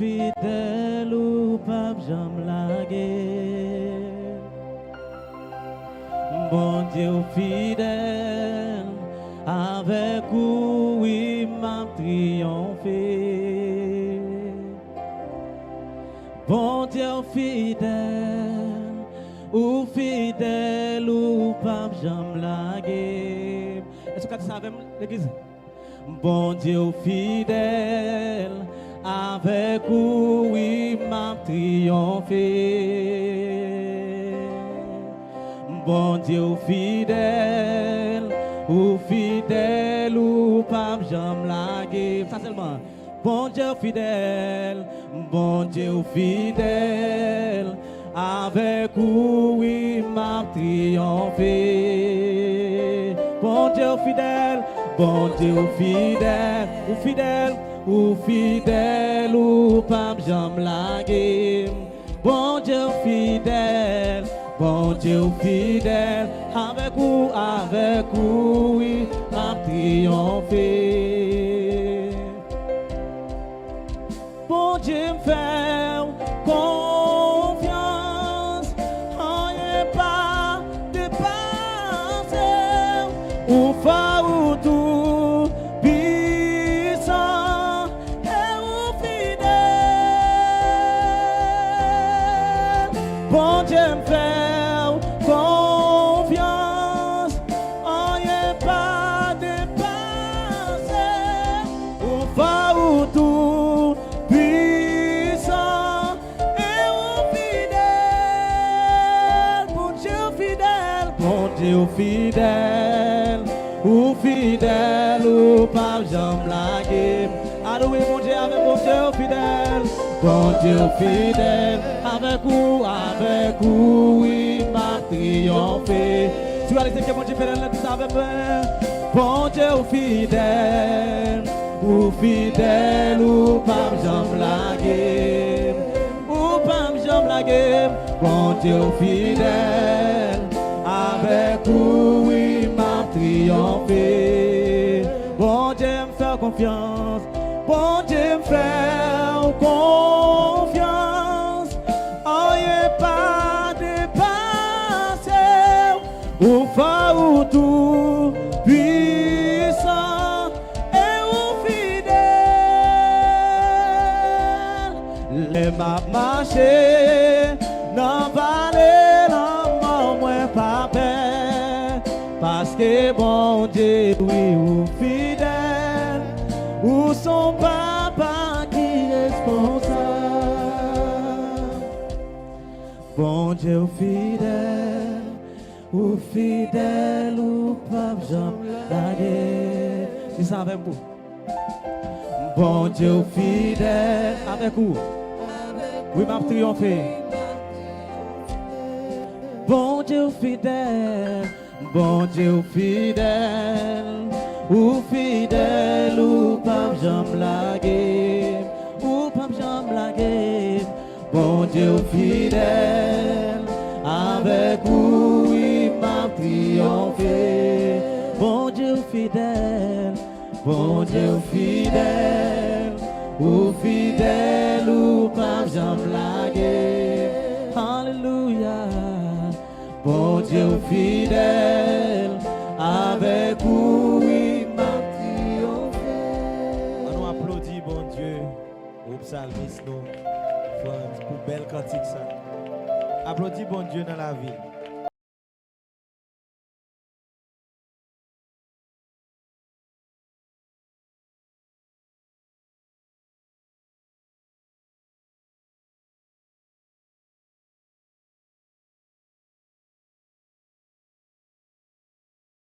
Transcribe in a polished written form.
fidèle ou pas jamais lagué. Bon Dieu fidèle, avec vous il m'a triomphé. Bon Dieu fidèle, ou pas jamais lagué. Est-ce que tu savais l'église? Bon Dieu fidèle, avec vous il m'a triomphé. Bon Dieu fidèle, ou pas jamais lagué. Ça seulement. Bon Dieu fidèle, avec vous il m'a triomphé. Bon Dieu fidèle, ou pas jamais lagué. Bon Dieu fidèle, avec vous il m'a triomphé. Bon Dieu me fait confiance, on n'est pas dépassé, ou fa ou tout puissant et ou fidèle. Bon Dieu me fait confiance, on n'est pas dépassé, ou fa ou tout puissant et ou fidèle. Bon Dieu fidèle, ou pas jamais lagué. Alloué mon Dieu avec mon Dieu fidèle. Bon Dieu fidèle, avec vous il m'a triomphé. Tu vas laisser que mon Dieu fidèle là, tu savais bien. Bon Dieu fidèle, ou pas jamais lagué. Ou pas jamais lagué. Bon Dieu fidèle, avec vous il m'a triomphé. Bon Dieu me fait confiance, bon Dieu me fait confiance. On n'est pas dépassé, ou fa ou tout puissant et ou fidèle. Les m'a marché dans vallée, dans mort, moins pas peur. Parce que bon Dieu, oui, ou fidèle, ou son papa qui est responsable. Bon Dieu fidèle, ou pas jamais lagué. Tu savais vous? Bon Dieu fidèle, avec vous, oui, m'a triomphé. Bon Dieu fidèle, ou pas jamais lagué, ou pas jamais lagué. Bon Dieu fidèle, avec vous il m'a triomphé. Bon Dieu fidèle, ou pas jamais lagué. Alléluia. Bon Dieu fidèle, avec vous il m'a triomphé. On applaudit bon Dieu au psalmiste nous pour belle cantique ça. Applaudis bon Dieu dans la vie.